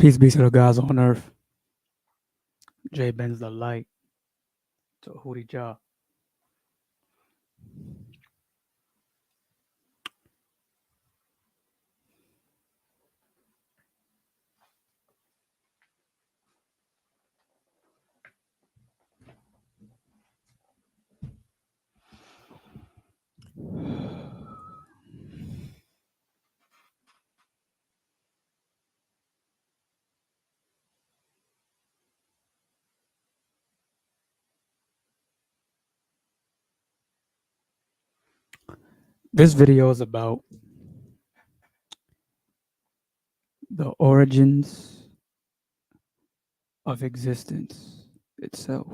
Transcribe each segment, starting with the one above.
Peace be to the gods on earth. J Ben's the light to Hootie Jah. This video is about the origins of existence itself.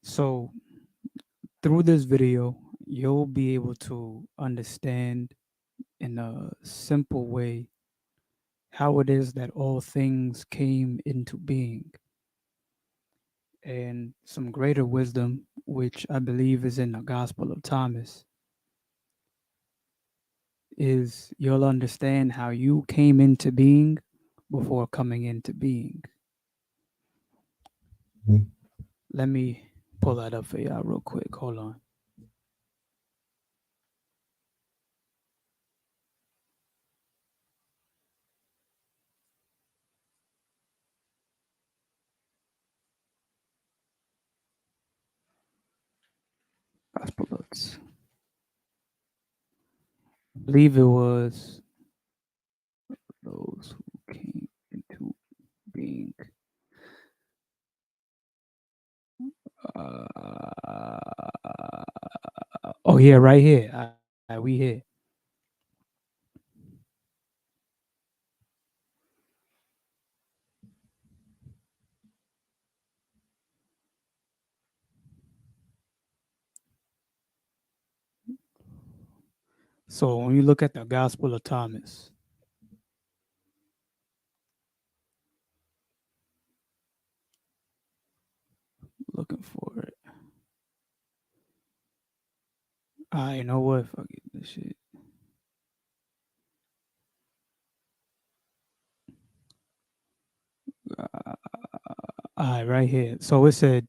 So, through this video, you'll be able to understand in a simple way how it is that all things came into being and some greater wisdom, which I believe is in the Gospel of Thomas, is you'll understand how you came into being before coming into being. Let me pull that up for y'all real quick. Hold on. Gospel notes. I believe it was those who came into being. Oh yeah, right here. We here. So when you look at the Gospel of Thomas, looking for it. You know what? Fuck it, this shit. Right here. So it said,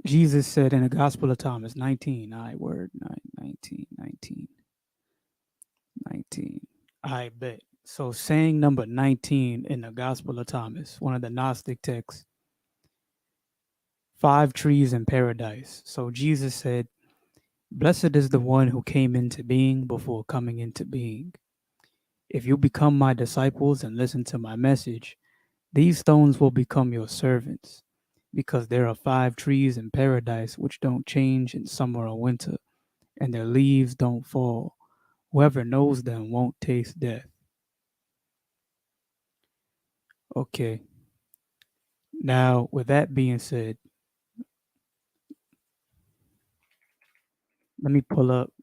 Jesus said in the Gospel of Thomas, 19, word, 19, 19, 19. I bet. So saying number 19 in the Gospel of Thomas, one of the Gnostic texts, 5 trees in paradise. So Jesus said, blessed is the one who came into being before coming into being. If you become my disciples and listen to my message, these stones will become your servants, because there are 5 trees in paradise which don't change in summer or winter, and their leaves don't fall. Whoever knows them won't taste death. Okay. Now, with that being said, let me pull up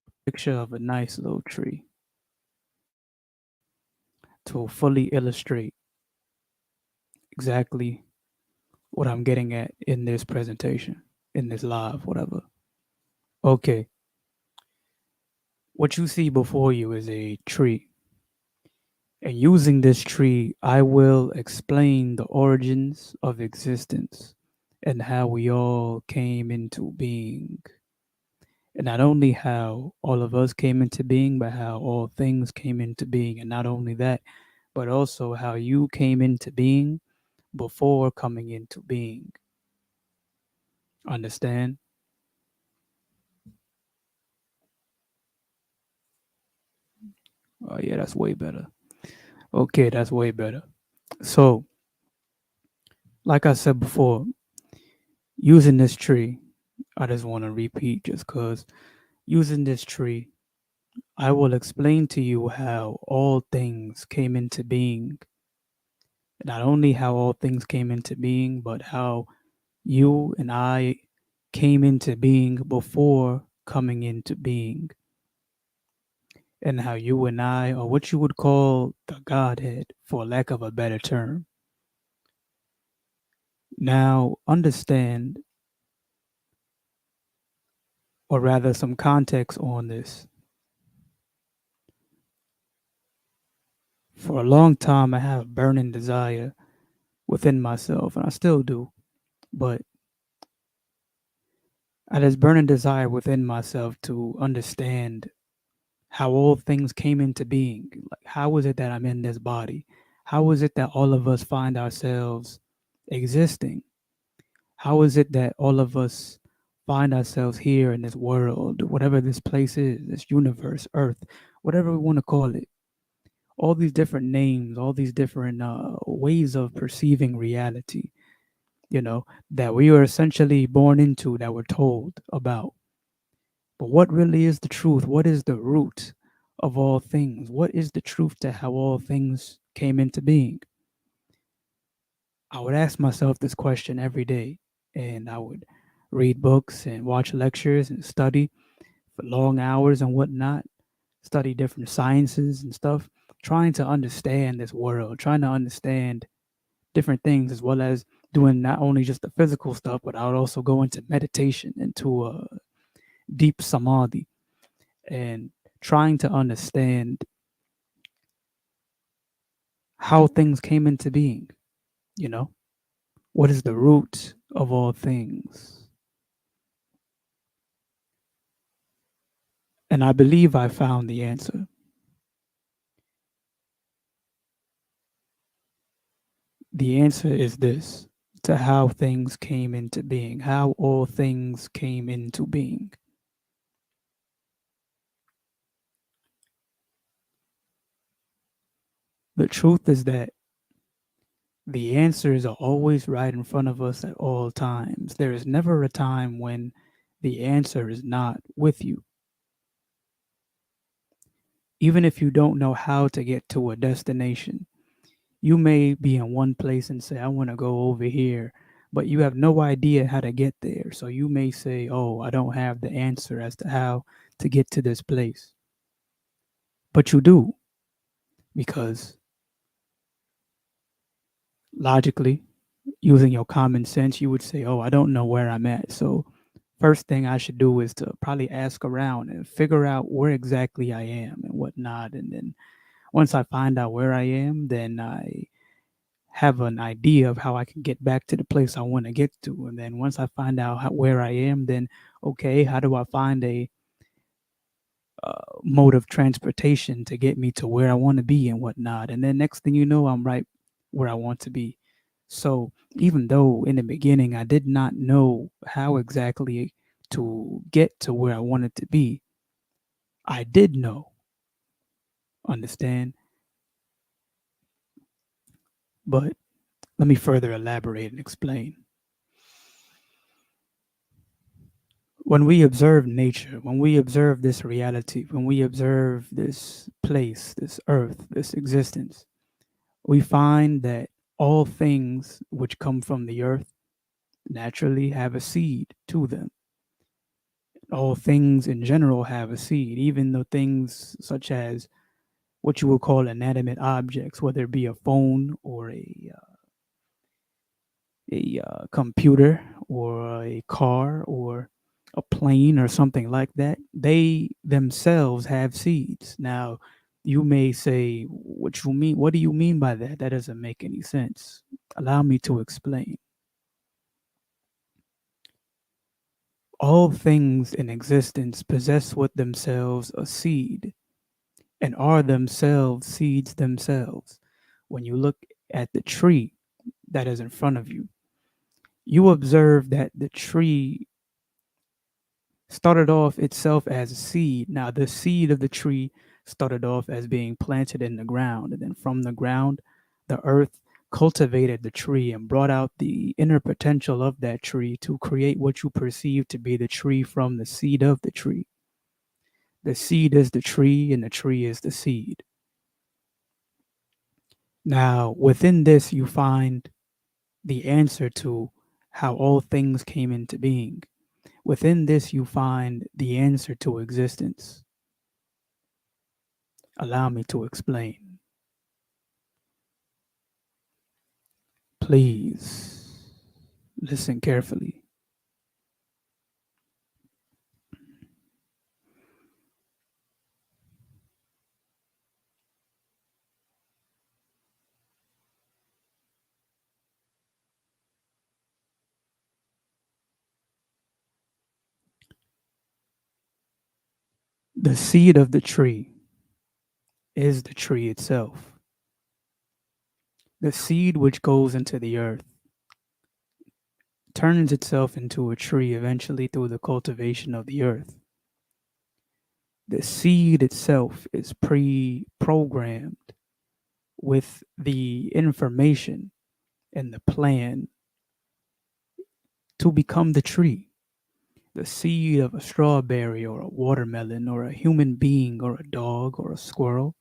a picture of a nice little tree to fully illustrate exactly what I'm getting at in this presentation, in this live, whatever. Okay. What you see before you is a tree. And using this tree, I will explain the origins of existence and how we all came into being. And not only how all of us came into being, but how all things came into being. And not only that, but also how you came into being before coming into being. Understand? Oh, yeah, that's way better. Okay, that's way better. So, like I said before, using this tree, I just want to repeat just because using this tree, I will explain to you how all things came into being. Not only how all things came into being, but how you and I came into being before coming into being. And how you and I are what you would call the Godhead, for lack of a better term. Now, understand, or rather, some context on this. For a long time, I have a burning desire within myself, and I still do. But I had this burning desire within myself to understand how all things came into being. Like, how is it that I'm in this body? How is it that all of us find ourselves existing? How is it that all of us find ourselves here in this world, whatever this place is, this universe, earth, whatever we want to call it? All these different names, all these different ways of perceiving reality, that we are essentially born into, that we're told about. But what really is the truth? What is the root of all things? What is the truth to how all things came into being? I would ask myself this question every day, and I would read books and watch lectures and study for long hours and whatnot, study different sciences and stuff, trying to understand this world, trying to understand different things, as well as doing not only just the physical stuff, but I would also go into meditation, into a deep samadhi, and trying to understand how things came into being, you know? What is the root of all things? And I believe I found the answer. The answer is this, to how things came into being, how all things came into being. The truth is that the answers are always right in front of us at all times. There is never a time when the answer is not with you. Even if you don't know how to get to a destination, you may be in one place and say, I want to go over here, but you have no idea how to get there. So you may say, oh, I don't have the answer as to how to get to this place. But you do, because logically, using your common sense, you would say, oh, I don't know where I'm at. So first thing I should do is to probably ask around and figure out where exactly I am and whatnot. And then once I find out where I am, then I have an idea of how I can get back to the place I want to get to. And then once I find out where I am, then okay, how do I find a mode of transportation to get me to where I want to be and whatnot? And then next thing you know, I'm right where I want to be. So even though in the beginning I did not know how exactly to get to where I wanted to be, I did know, understand? But let me further elaborate and explain. When we observe nature, when we observe this reality, when we observe this place, this earth, this existence, we find that all things which come from the earth naturally have a seed to them. All things in general have a seed, even the things such as what you would call inanimate objects, whether it be a phone or a computer or a car or a plane or something like that, they themselves have seeds. Now, you may say, what you mean? What do you mean by that? That doesn't make any sense. Allow me to explain. All things in existence possess with themselves a seed and are themselves seeds themselves. When you look at the tree that is in front of you, you observe that the tree started off itself as a seed. Now, the seed of the tree started off as being planted in the ground, and then from the ground, the earth cultivated the tree and brought out the inner potential of that tree to create what you perceive to be the tree from the seed of the tree. The seed is the tree, and the tree is the seed. Now, within this, you find the answer to how all things came into being. Within this, you find the answer to existence. Allow me to explain. Please listen carefully. The seed of the tree is the tree itself. The seed which goes into the earth turns itself into a tree eventually through the cultivation of the earth. The seed itself is pre programmed with the information and the plan to become the tree. The seed of a strawberry or a watermelon or a human being or a dog or a squirrel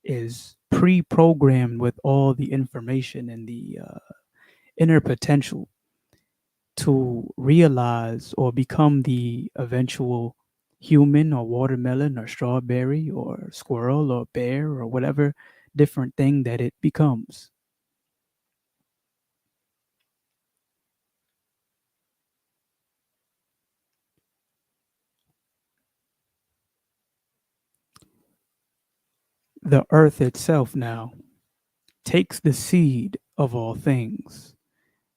is pre programmed with all the information and the inner potential to realize or become the eventual human or watermelon or strawberry or squirrel or bear or whatever different thing that it becomes. The earth itself now takes the seed of all things.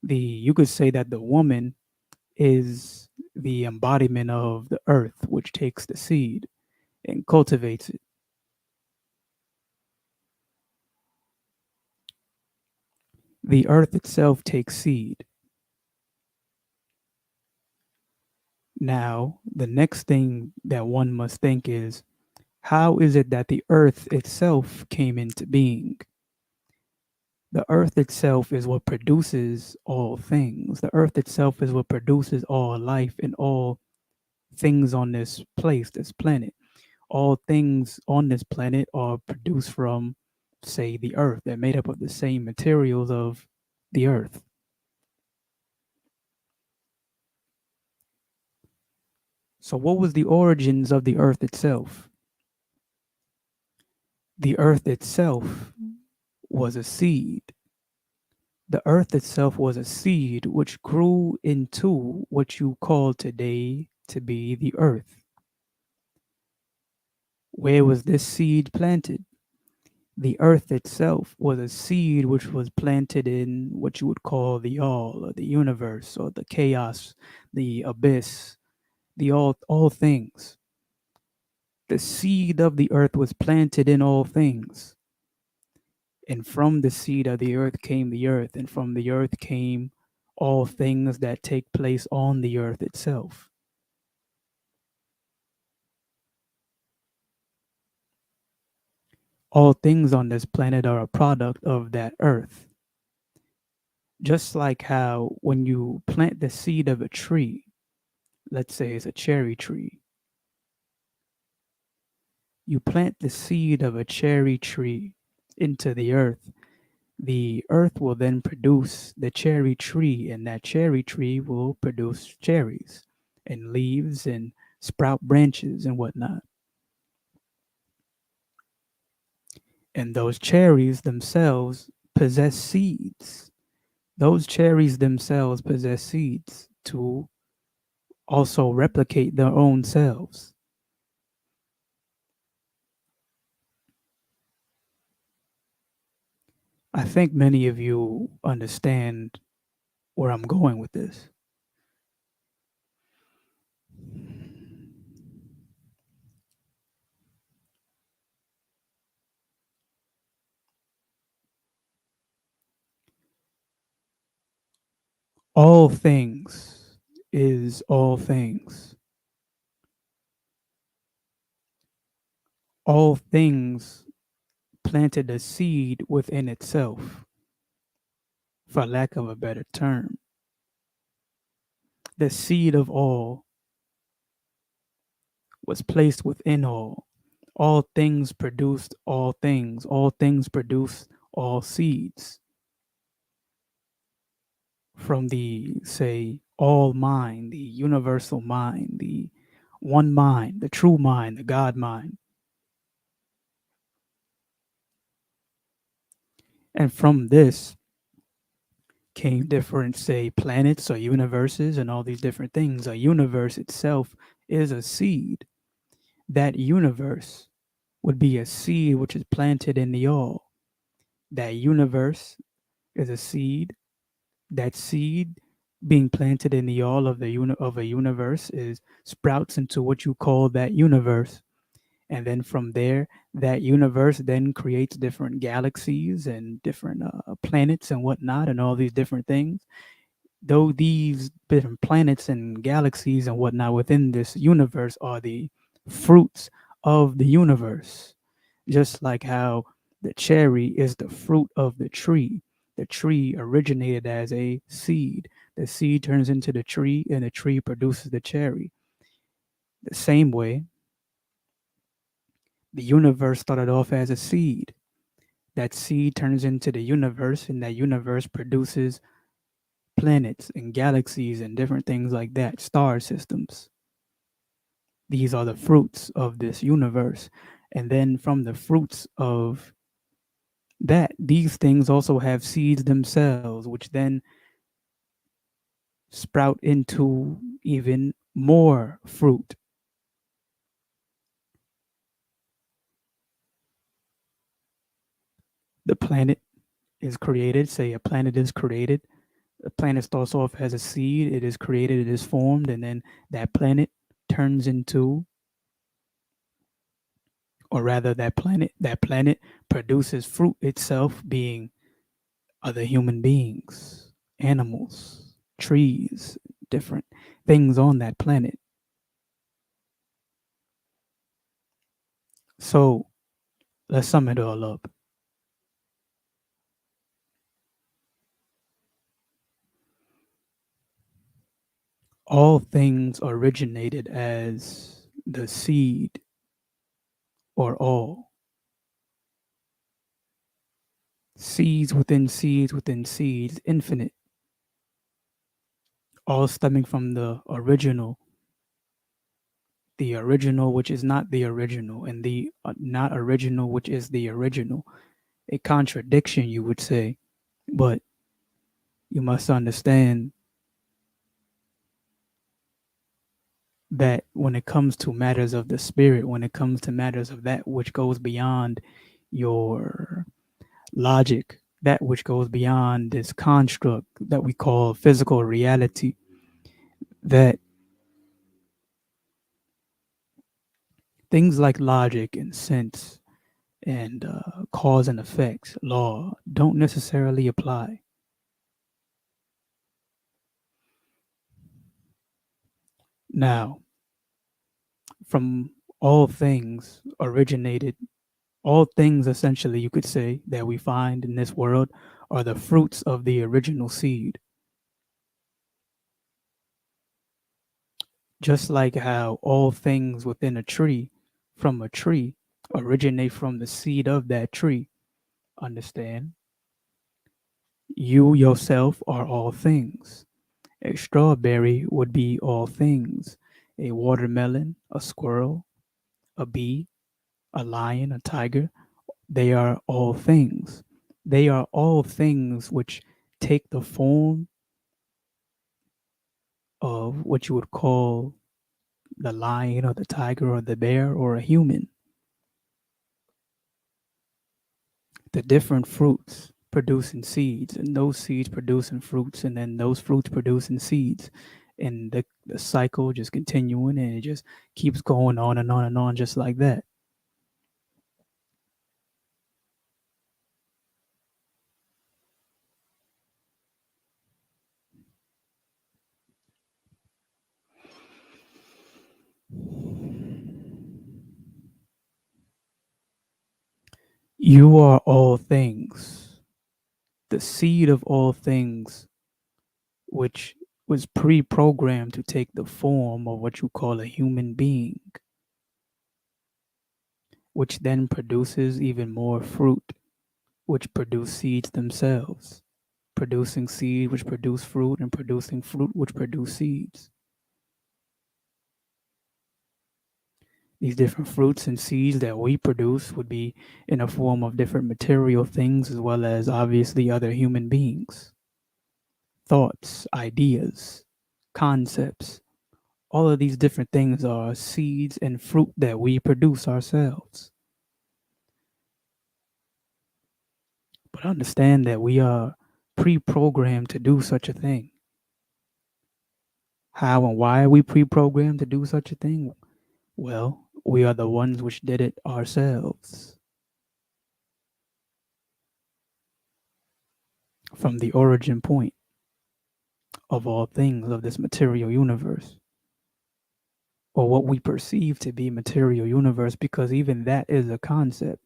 You could say that the woman is the embodiment of the earth, which takes the seed and cultivates it. The earth itself takes seed. Now, the next thing that one must think is, how is it that the earth itself came into being? The earth itself is what produces all things. The earth itself is what produces all life and all things on this place, this planet. All things on this planet are produced from, say, the earth. They're made up of the same materials of the earth. So, what was the origins of the earth itself? The earth itself was a seed. The earth itself was a seed which grew into what you call today to be the earth. Where was this seed planted? The earth itself was a seed which was planted in what you would call the all, or the universe, or the chaos, the abyss, the all things. The seed of the earth was planted in all things. And from the seed of the earth came the earth, and from the earth came all things that take place on the earth itself. All things on this planet are a product of that earth. Just like how when you plant the seed of a tree, let's say it's a cherry tree, you plant the seed of a cherry tree into the earth will then produce the cherry tree, and that cherry tree will produce cherries and leaves and sprout branches and whatnot. And those cherries themselves possess seeds. Those cherries themselves possess seeds to also replicate their own selves. I think many of you understand where I'm going with this. All things is all things. All things planted a seed within itself, for lack of a better term. The seed of all was placed within all. All things produced all things. All things produced all seeds. From the, say, all mind, the universal mind, the one mind, the true mind, the God mind. And from this came different, say, planets or universes and all these different things. A universe itself is a seed. That universe would be a seed which is planted in the all. That universe is a seed. That seed being planted in the all of of a universe is sprouts into what you call that universe. And then from there, that universe then creates different galaxies and different planets and whatnot, and all these different things. Though these different planets and galaxies and whatnot within this universe are the fruits of the universe, just like how the cherry is the fruit of the tree. The tree originated as a seed. The seed turns into the tree, and the tree produces the cherry. The same way, the universe started off as a seed. That seed turns into the universe, and that universe produces planets and galaxies and different things like that, star systems. These are the fruits of this universe. And then from the fruits of that, these things also have seeds themselves, which then sprout into even more fruit. The planet is created, say a planet is created. A planet starts off as a seed, it is created, it is formed, and then that planet turns into, or rather that planet produces fruit itself, being other human beings, animals, trees, different things on that planet. So let's sum it all up. All things originated as the seed, or all seeds within seeds, infinite, all stemming from the original which is not the original, and the not original which is the original. A contradiction, you would say, but you must understand that when it comes to matters of the spirit, when it comes to matters of that which goes beyond your logic, that which goes beyond this construct that we call physical reality, that things like logic and sense and cause and effect, law, don't necessarily apply. Now, from all things originated, all things essentially, you could say, that we find in this world are the fruits of the original seed. Just like how all things within a tree, from a tree, originate from the seed of that tree. Understand? You yourself are all things. A strawberry would be all things. A watermelon, a squirrel, a bee, a lion, a tiger, they are all things. They are all things which take the form of what you would call the lion or the tiger or the bear or a human. The different fruits producing seeds, and those seeds producing fruits, and then those fruits producing seeds. And the cycle just continuing, and it just keeps going on and on and on, just like that. You are all things. The seed of all things, which was pre programmed to take the form of what you call a human being, which then produces even more fruit, which produce seeds themselves, producing seed which produce fruit, and producing fruit which produce seeds. These different fruits and seeds that we produce would be in a form of different material things, as well as obviously other human beings, thoughts, ideas, concepts. All of these different things are seeds and fruit that we produce ourselves. But understand that we are pre programmed to do such a thing. How and why are we pre programmed to do such a thing? Well, We are the ones which did it ourselves. From the origin point of all things of this material universe, or what we perceive to be material universe, because even that is a concept.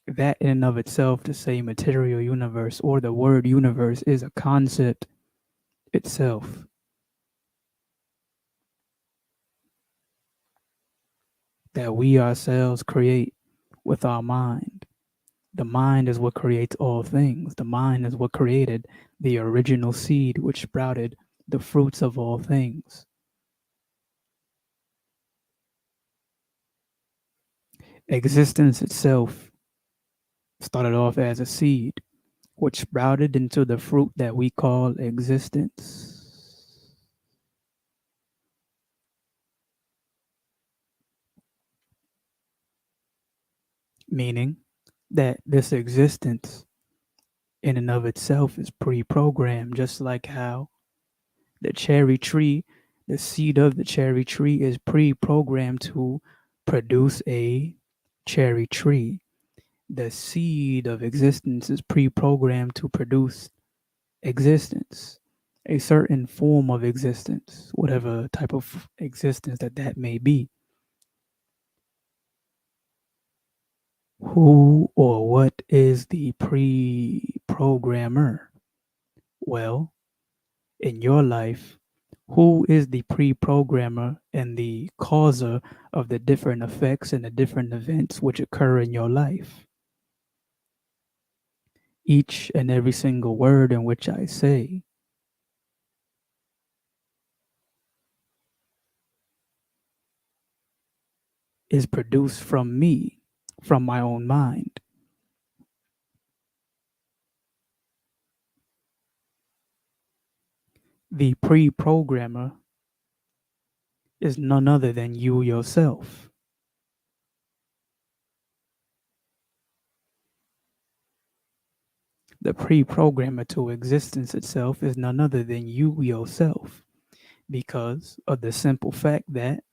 That in and of itself, to say material universe or the word universe, is a concept itself. That we ourselves create with our mind. The mind is what creates all things. The mind is what created the original seed which sprouted the fruits of all things. Existence itself started off as a seed which sprouted into the fruit that we call existence. Meaning that this existence in and of itself is pre-programmed, just like how the cherry tree, the seed of the cherry tree is pre-programmed to produce a cherry tree. The seed of existence is pre-programmed to produce existence, a certain form of existence, whatever type of existence that may be. Who or what is the pre-programmer? Well, in your life, who is the pre-programmer and the causer of the different effects and the different events which occur in your life? Each and every single word in which I say is produced from me, from my own mind. The pre-programmer is none other than you yourself. The pre-programmer to existence itself is none other than you yourself, because of the simple fact that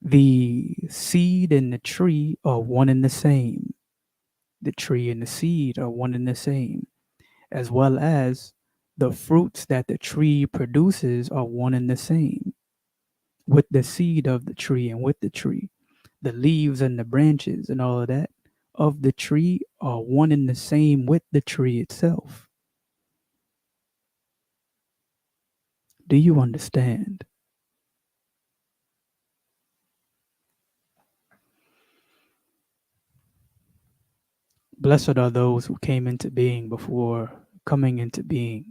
the seed and the tree are one and the same. The tree and the seed are one and the same, as well as the fruits that the tree produces are one and the same with the seed of the tree and with the tree. The leaves and the branches and all of that of the tree are one and the same with the tree itself. Do you understand? Blessed are those who came into being before coming into being.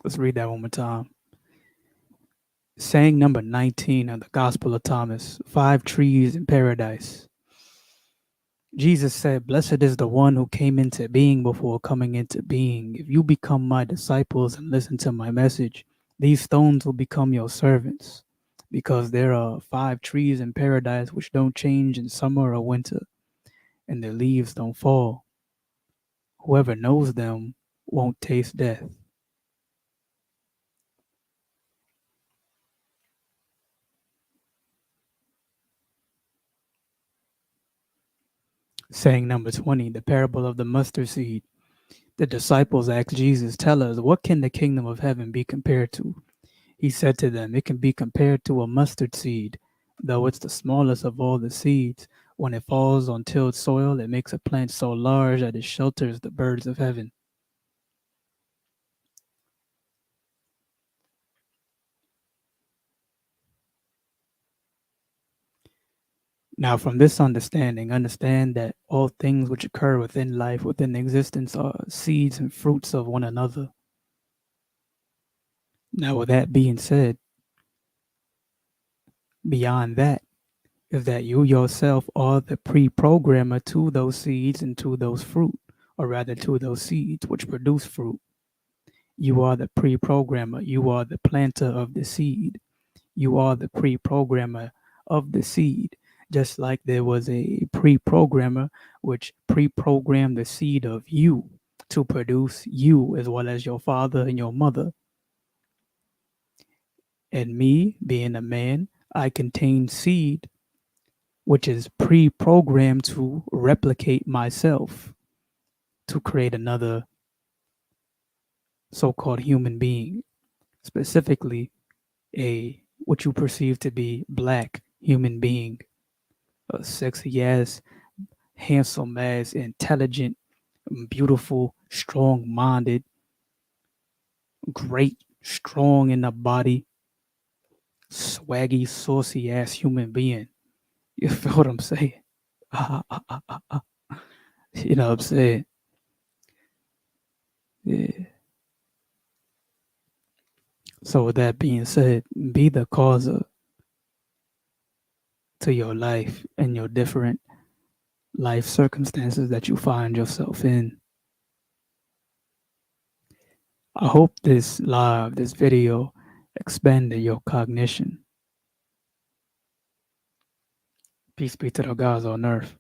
Let's read that one more time. Saying number 19 of the Gospel of Thomas, 5 trees in paradise. Jesus said, Blessed is the one who came into being before coming into being. If you become my disciples and listen to my message, these stones will become your servants, because there are 5 trees in paradise which don't change in summer or winter, and their leaves don't fall. Whoever knows them won't taste death. Saying number 20, the parable of the mustard seed. The disciples asked Jesus, Tell us, what can the kingdom of heaven be compared to? He said to them, It can be compared to a mustard seed, though it's the smallest of all the seeds. When it falls on tilled soil, it makes a plant so large that it shelters the birds of heaven. Now, from this understanding, understand that all things which occur within life, within existence, are seeds and fruits of one another. Now, with that being said, beyond that, is that you yourself are the pre-programmer to those seeds and to those fruit, or rather to those seeds which produce fruit. You are the pre-programmer. You are the planter of the seed. You are the pre-programmer of the seed. Just like there was a pre-programmer which pre-programmed the seed of you to produce you, as well as your father and your mother. And me, being a man, I contain seed, which is pre programmed to replicate myself to create another so called human being, specifically a what you perceive to be black human being, a sexy ass, handsome ass, intelligent, beautiful, strong minded, great, strong in the body, swaggy, saucy ass human being. You feel what I'm saying? You know what I'm saying? Yeah. So with that being said, be the causer to your life and your different life circumstances that you find yourself in. I hope this video expanded your cognition. Peace be to the gods on earth.